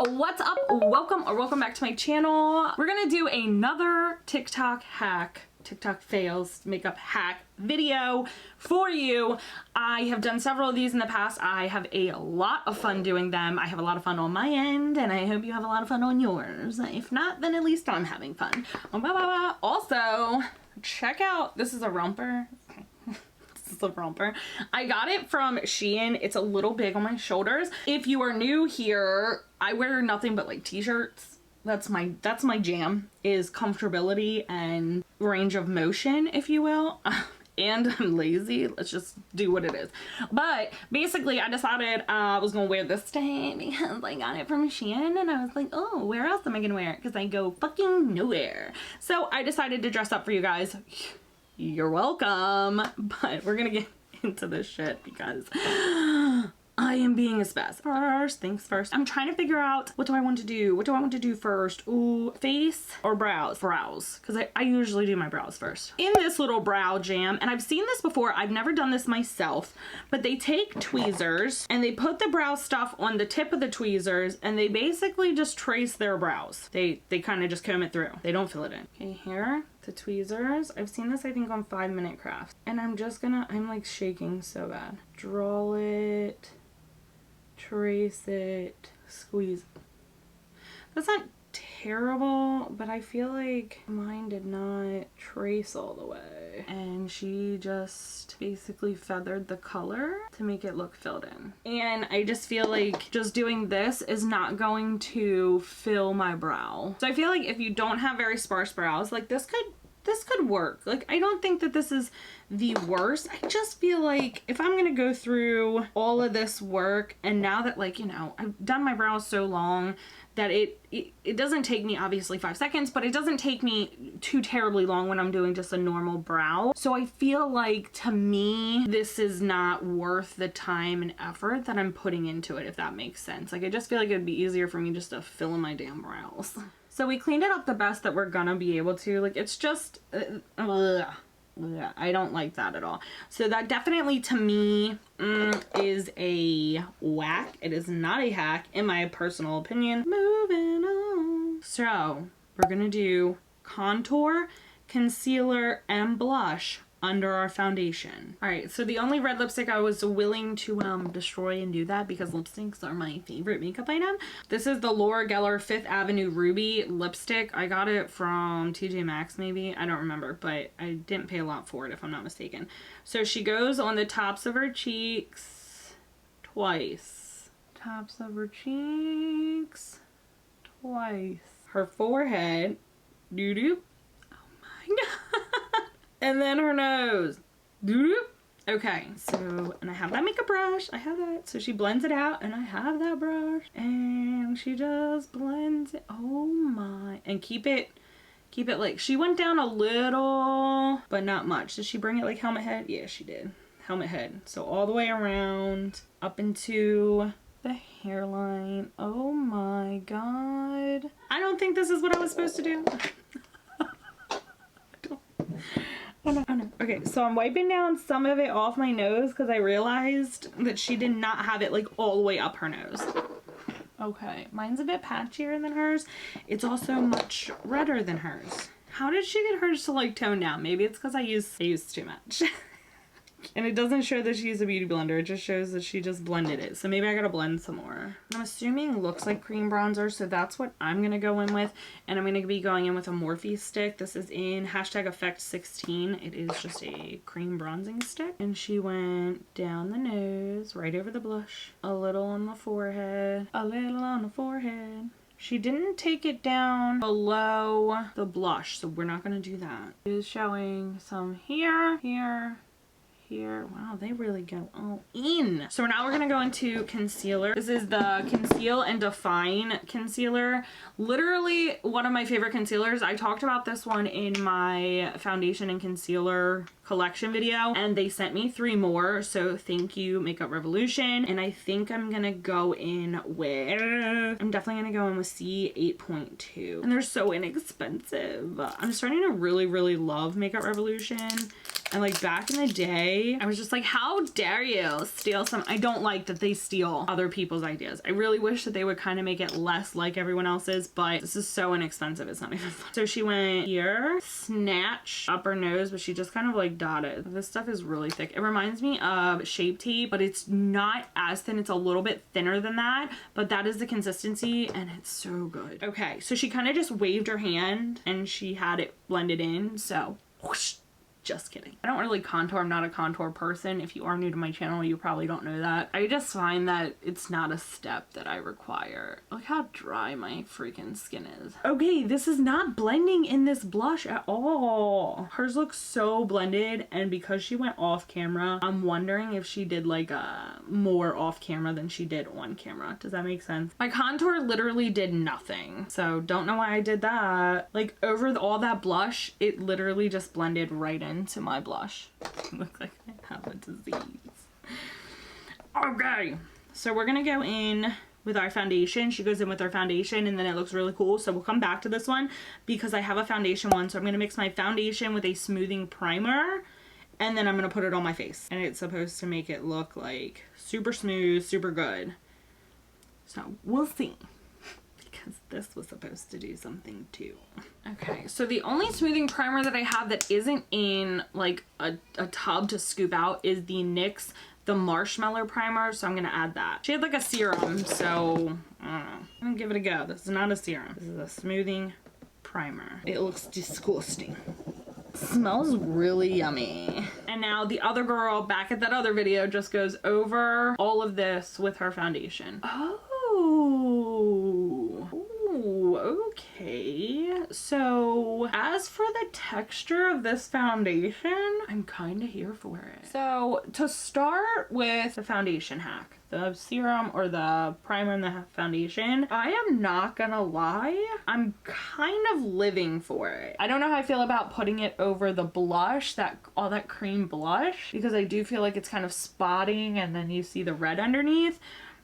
what's up? Welcome back to my channel. We're gonna do another TikTok hack, TikTok fails makeup hack video for you. I have done several of these in the past. I have a lot of fun doing them. I have a lot of fun on my end, and I hope you have a lot of fun on yours. If not, then at least I'm having fun. Also, check out, this is a romper. The romper. I got it from Shein. It's a little big on my shoulders. If you are new here, I wear nothing but like t-shirts. That's my jam, is comfortability and range of motion, if you will. And I'm lazy. Let's just do what it is. But basically I decided I was gonna wear this today because I got it from Shein, and I was like, oh, where else am I gonna wear it? Because I go fucking nowhere. So I decided to dress up for you guys. You're welcome. But we're gonna get into this shit because I am being a spaz. First things first, I'm trying to figure out what do I want to do? What do I want to do first? Ooh, face or brows? Brows, because I usually do my brows first. In this little brow jam, and I've seen this before, I've never done this myself, but they take tweezers and they put the brow stuff on the tip of the tweezers and they basically just trace their brows. They kind of just comb it through. They don't fill it in. Okay, here, the tweezers. I've seen this, I think, on 5 Minute Crafts. And I'm like shaking so bad. Draw it, trace it, squeeze. That's not terrible, but I feel like mine did not trace all the way. And she just basically feathered the color to make it look filled in. And I just feel like just doing this is not going to fill my brow. So I feel like if you don't have very sparse brows, like this could work. Like, I don't think that this is the worst. I just feel like if I'm gonna go through all of this work, and now that, like, you know, I've done my brows so long that it doesn't take me obviously 5 seconds, but it doesn't take me too terribly long when I'm doing just a normal brow. So I feel like, to me, this is not worth the time and effort that I'm putting into it, if that makes sense. Like, I just feel like it'd be easier for me just to fill in my damn brows. So we cleaned it up the best that we're gonna be able to. Like, it's just, I don't like that at all. So that definitely, to me, is a whack. It is not a hack, in my personal opinion. Moving on. So we're gonna do contour, concealer, and blush under our foundation. All right, so the only red lipstick I was willing to destroy and do that, because lipsticks are my favorite makeup item. This is the Laura Geller 5th Avenue Ruby lipstick. I got it from TJ Maxx, maybe, I don't remember, but I didn't pay a lot for it, if I'm not mistaken. So she goes on the tops of her cheeks twice. Tops of her cheeks twice. Her forehead, doo-doo. Oh my god. And then her nose. Okay, so, and I have that makeup brush. I have that. So she blends it out, and I have that brush. And she just blends it. Oh my. And keep it like, she went down a little, but not much. Did she bring it like helmet head? Yeah, she did. Helmet head. So all the way around, up into the hairline. Oh my god. I don't think this is what I was supposed to do. Oh no. Okay, so I'm wiping down some of it off my nose because I realized that she did not have it like all the way up her nose. Okay, mine's a bit patchier than hers. It's also much redder than hers. How did she get hers to like tone down? Maybe it's because I used too much. And it doesn't show that she used a beauty blender. It just shows that she just blended it. So maybe I gotta blend some more. I'm assuming looks like cream bronzer, so that's what I'm gonna go in with. And I'm gonna be going in with a Morphe stick. This is in #effect16. It is just a cream bronzing stick. And she went down the nose, right over the blush, a little on the forehead, a little on the forehead. She didn't take it down below the blush, so we're not gonna do that. It is showing some here, here, here. Wow, they really go all in. So now we're gonna go into concealer. This is the Conceal and Define concealer. Literally one of my favorite concealers. I talked about this one in my foundation and concealer collection video, and they sent me 3 more, so thank you, Makeup Revolution. And I think I'm gonna go in with, I'm definitely gonna go in with C8.2, and they're so inexpensive. I'm starting to really love Makeup Revolution. And like back in the day, I was just like, how dare you steal some? I don't like that they steal other people's ideas. I really wish that they would kind of make it less like everyone else's, but this is so inexpensive, it's not even fun. So she went here, snatch up her nose, but she just kind of like dotted. This stuff is really thick. It reminds me of Shape Tape, but it's not as thin. It's a little bit thinner than that, but that is the consistency and it's so good. Okay, so she kind of just waved her hand and she had it blended in, so whoosh. Just kidding. I don't really contour. I'm not a contour person. If you are new to my channel, you probably don't know that. I just find that it's not a step that I require. Look how dry my freaking skin is. Okay, this is not blending in this blush at all. Hers looks so blended, and because she went off camera, I'm wondering if she did like more off camera than she did on camera. Does that make sense? My contour literally did nothing, so don't know why I did that. Like over all that blush, it literally just blended right in into my blush. Looks like I have a disease. Okay, so we're gonna go in with our foundation. She goes in with her foundation and then it looks really cool. So we'll come back to this one because I have a foundation one. So I'm gonna mix my foundation with a smoothing primer and then I'm gonna put it on my face. And it's supposed to make it look like super smooth, super good. So we'll see. Because this was supposed to do something too. Okay, so the only smoothing primer that I have that isn't in like a tub to scoop out is the NYX the Marshmallow Primer, so I'm gonna add that. She had like a serum, so I don't know. I'm gonna give it a go. This is not a serum. This is a smoothing primer. It looks disgusting. Smells really yummy. And now the other girl back at that other video just goes over all of this with her foundation. Oh. Ooh, okay. So as for the texture of this foundation, I'm kind of here for it. So to start with the foundation hack, the serum or the primer and the foundation, I am not gonna lie, I'm kind of living for it. I don't know how I feel about putting it over the blush, all that cream blush, because I do feel like it's kind of spotting and then you see the red underneath.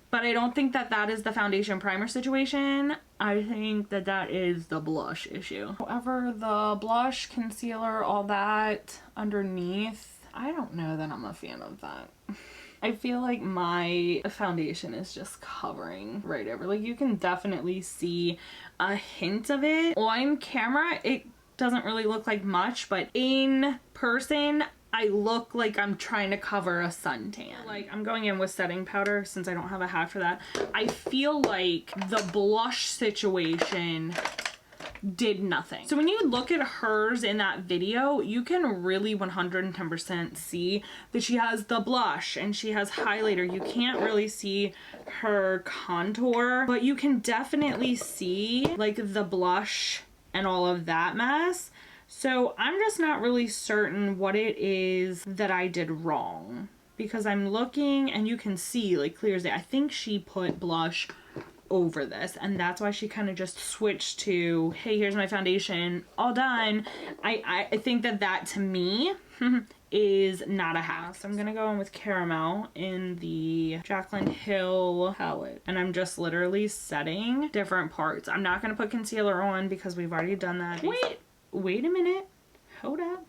But I don't think that that is the foundation primer situation. I think that that is the blush issue. However, the blush, concealer, all that underneath, I don't know that I'm a fan of that. I feel like my foundation is just covering right over. Like you can definitely see a hint of it. On camera, it doesn't really look like much, but in person, I look like I'm trying to cover a suntan. Like I'm going in with setting powder since I don't have a hat for that. I feel like the blush situation did nothing. So when you look at hers in that video, you can really 110% see that she has the blush and she has highlighter. You can't really see her contour, but you can definitely see like the blush and all of that mess. So I'm just not really certain what it is that I did wrong, because I'm looking and you can see like clear as day. I think she put blush over this and that's why she kind of just switched to, hey, here's my foundation, all done. I think that that to me is not a hack. So I'm gonna go in with Caramel in the Jaclyn Hill palette and I'm just literally setting different parts. I'm not gonna put concealer on because we've already done that. Wait a minute, hold up,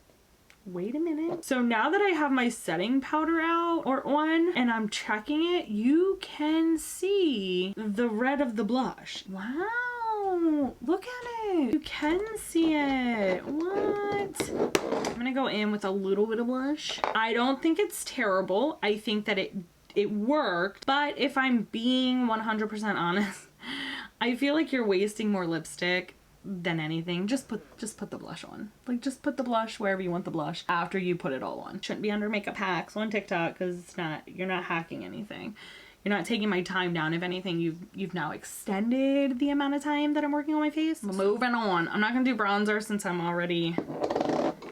wait a minute. So now that I have my setting powder out or on and I'm checking it, you can see the red of the blush. Wow, look at it. You can see it. What? I'm gonna go in with a little bit of blush. I don't think it's terrible. I think that it worked, but if I'm being 100% honest, I feel like you're wasting more lipstick than anything. Just put the blush on. Like just put the blush wherever you want the blush after you put it all on. Shouldn't be under makeup hacks on TikTok because it's not, you're not hacking anything. You're not taking my time down. If anything, you've now extended the amount of time that I'm working on my face. Moving on. I'm not gonna do bronzer since I'm already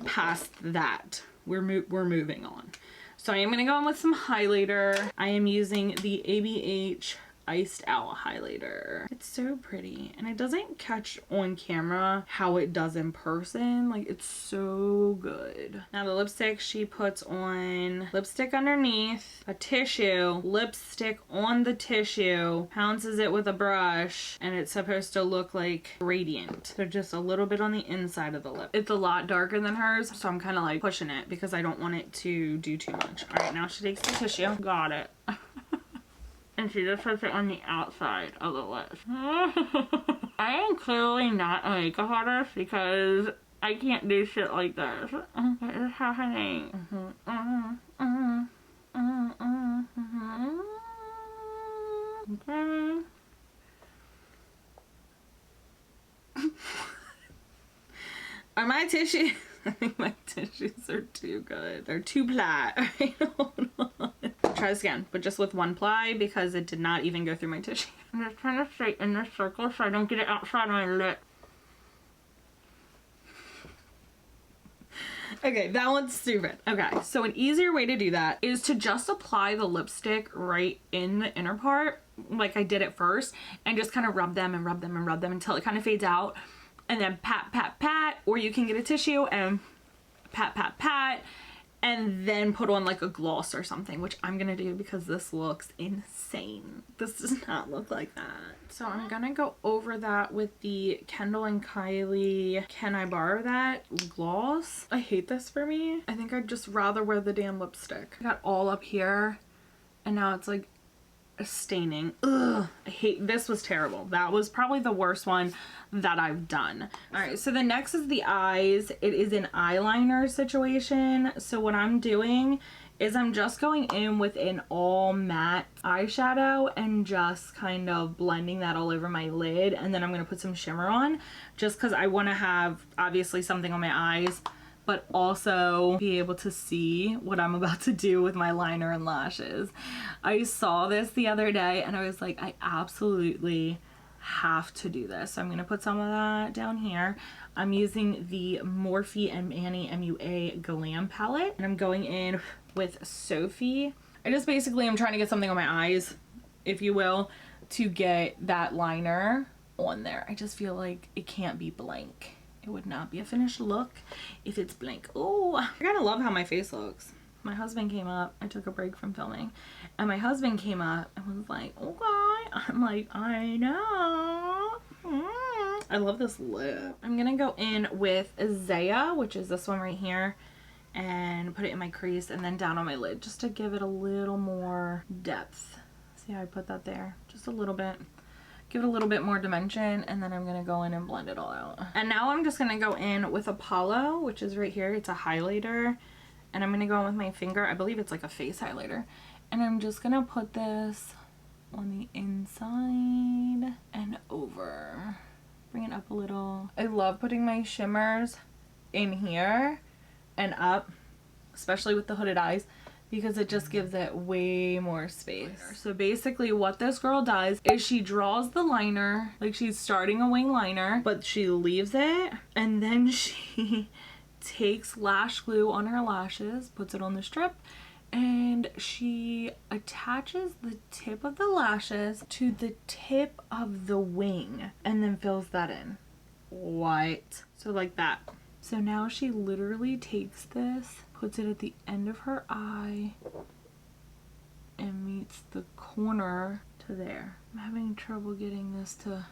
past that. We're moving on. So I am gonna go in with some highlighter. I am using the ABH Iced Out highlighter. It's so pretty, and it doesn't catch on camera how it does in person. Like, it's so good. Now the lipstick, she puts on lipstick underneath, a tissue, lipstick on the tissue, pounces it with a brush, and it's supposed to look like radiant. So just a little bit on the inside of the lip. It's a lot darker than hers, so I'm kind of like pushing it because I don't want it to do too much. All right, now she takes the tissue. Got it. And she just puts it on the outside of the lip. I am clearly not a makeup artist because I can't do shit like this. What is happening? Okay. Are my tissues? I think my tissues are too good. They're too ply. Alright, hold on. Try this again, but just with one ply because it did not even go through my tissue. I'm just trying to straighten this circle so I don't get it outside my lip. Okay, that one's stupid. Okay, so an easier way to do that is to just apply the lipstick right in the inner part, like I did at first, and just kind of rub them and rub them and rub them until it kind of fades out. And then pat, pat, pat, or you can get a tissue and pat, pat, pat, and then put on like a gloss or something, which I'm gonna do because this looks insane. This does not look like that. So I'm gonna go over that with the Kendall and Kylie Can I Borrow That gloss. I hate this for me. I think I'd just rather wear the damn lipstick. I got all up here and now it's like staining. Ugh, I hate, this was terrible. That was probably the worst one that I've done. All right, so the next is the eyes. It is an eyeliner situation. So what I'm doing is I'm just going in with an all matte eyeshadow and just kind of blending that all over my lid, and then I'm gonna put some shimmer on just because I want to have obviously something on my eyes, but also be able to see what I'm about to do with my liner and lashes. I saw this the other day and I was like, I absolutely have to do this. So I'm gonna put some of that down here. I'm using the Morphe and Manny MUA Glam palette, and I'm going in with Sophie. I just basically am trying to get something on my eyes, if you will, to get that liner on there. I just feel like it can't be blank. It would not be a finished look if it's blank. Oh, I kind of love how my face looks. My husband came up. I took a break from filming, and my husband came up and was like, okay. I'm like, I know. I love this lip. I'm gonna go in with Zaya, which is this one right here, and put it in my crease and then down on my lid just to give it a little more depth. See how I put that there? Just a little bit. Give it a little bit more dimension, and then I'm gonna go in and blend it all out. And now I'm just gonna go in with Apollo, which is right here. It's a highlighter, and I'm gonna go in with my finger. I believe it's like a face highlighter, and I'm just gonna put this on the inside and over. Bring it up a little. I love putting my shimmers in here and up, especially with the hooded eyes, because it just gives it way more space. So basically what this girl does is she draws the liner like she's starting a wing liner, but she leaves it, and then she takes lash glue on her lashes, puts it on the strip, and she attaches the tip of the lashes to the tip of the wing and then fills that in. What? So like that. So now she literally takes this, puts it at the end of her eye, and meets the corner to there. I'm having trouble getting this to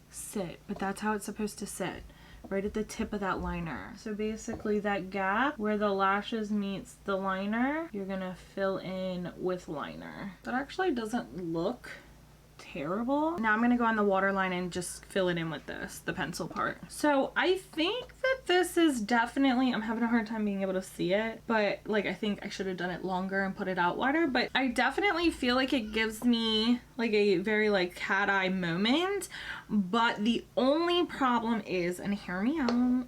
sit, but that's how it's supposed to sit, right at the tip of that liner. So basically that gap where the lashes meets the liner, you're gonna fill in with liner. That actually doesn't look terrible. Now I'm gonna go on the waterline and just fill it in with this, the pencil part. So I think that this is definitely, I'm having a hard time being able to see it, but like I think I should have done it longer and put it out wider, but I definitely feel like it gives me like a very like cat eye moment. But the only problem is, and hear me out,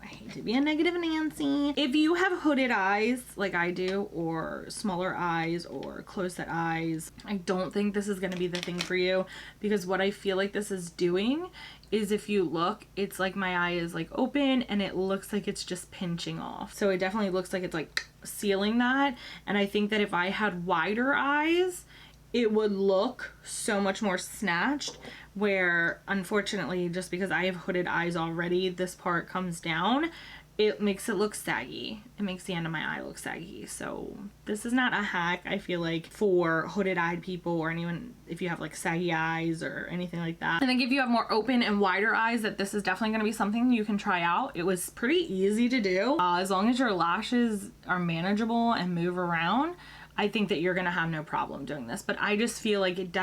I hate to be a negative Nancy, if you have hooded eyes like I do, or smaller eyes or close set eyes, I don't think this is going to be the thing for you, because what I feel like this is doing is, if you look, it's like my eye is like open and it looks like it's just pinching off. So it definitely looks like it's like sealing that, and I think that if I had wider eyes, it would look so much more snatched, where unfortunately, just because I have hooded eyes already, this part comes down, it makes it look saggy. It makes the end of my eye look saggy. So this is not a hack, I feel like, for hooded eyed people or anyone if you have like saggy eyes or anything like that. I think if you have more open and wider eyes, that this is definitely going to be something you can try out. It was pretty easy to do. As long as your lashes are manageable and move around, I think that you're gonna have no problem doing this, but I just feel like it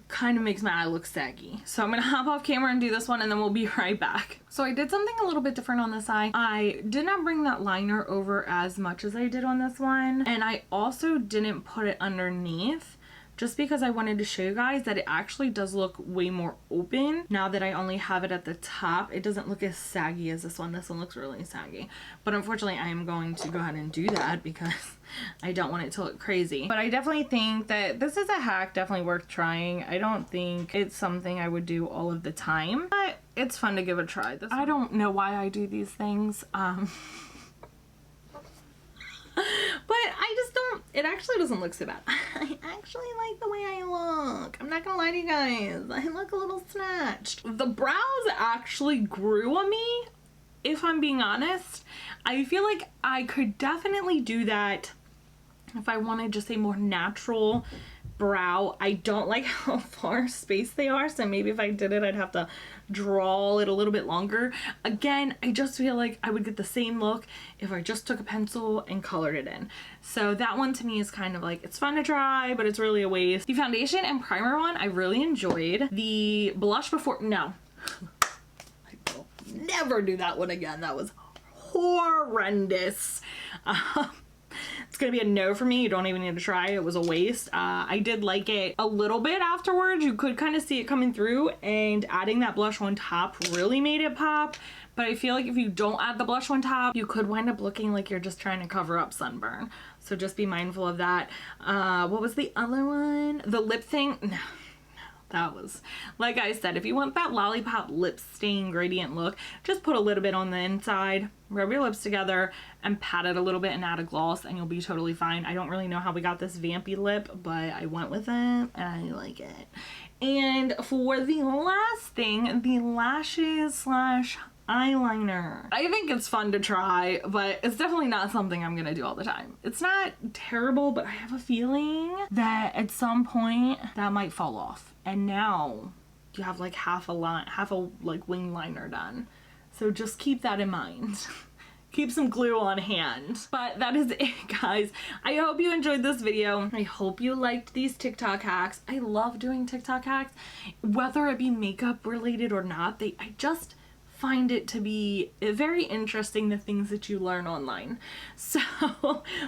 kind of makes my eye look saggy. So I'm gonna hop off camera and do this one, and then we'll be right back. So I did something a little bit different on this eye. I did not bring that liner over as much as I did on this one, and I also didn't put it underneath, just because I wanted to show you guys that it actually does look way more open now that I only have it at the top. It doesn't look as saggy as this one. This one looks really saggy, but unfortunately I am going to go ahead and do that because I don't want it to look crazy. But I definitely think that this is a hack definitely worth trying. I don't think it's something I would do all of the time, but it's fun to give a try. I don't know why I do these things. But I just don't, it actually doesn't look so bad. I actually like the way I look. I'm not gonna lie to you guys. I look a little snatched. The brows actually grew on me, if I'm being honest. I feel like I could definitely do that if I wanted just a more natural brow. I don't like how far spaced they are, so maybe if I did it I'd have to draw it a little bit longer. Again, I just feel like I would get the same look if I just took a pencil and colored it in. So that one to me is kind of like, it's fun to try, but it's really a waste. The foundation and primer one I really enjoyed. The blush before, no. I will never do that one again. That was horrendous. It's gonna be a no for me. You don't even need to try. It was a waste. I did like it a little bit afterwards. You could kind of see it coming through, and adding that blush on top really made it pop. But I feel like if you don't add the blush on top, you could wind up looking like you're just trying to cover up sunburn. So just be mindful of that. What was the other one? The lip thing? No. That was, like I said, if you want that lollipop lip stain gradient look, just put a little bit on the inside, rub your lips together, and pat it a little bit and add a gloss, and you'll be totally fine. I don't really know how we got this vampy lip, but I went with it, and I like it. And for the last thing, the lashes slash eyeliner. I think it's fun to try, but it's definitely not something I'm gonna do all the time. It's not terrible, but I have a feeling that at some point that might fall off. And now you have like half a like wing liner done. So just keep that in mind. Keep some glue on hand. But that is it, guys. I hope you enjoyed this video. I hope you liked these TikTok hacks. I love doing TikTok hacks, whether it be makeup related or not. I just find it to be very interesting, the things that you learn online. So,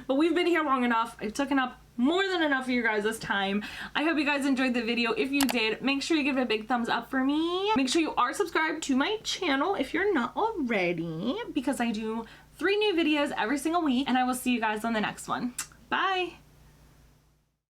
but we've been here long enough. I've taken up more than enough of your guys' time. I hope you guys enjoyed the video. If you did, make sure you give it a big thumbs up for me. Make sure you are subscribed to my channel if you're not already, because I do 3 new videos every single week, and I will see you guys on the next one. Bye!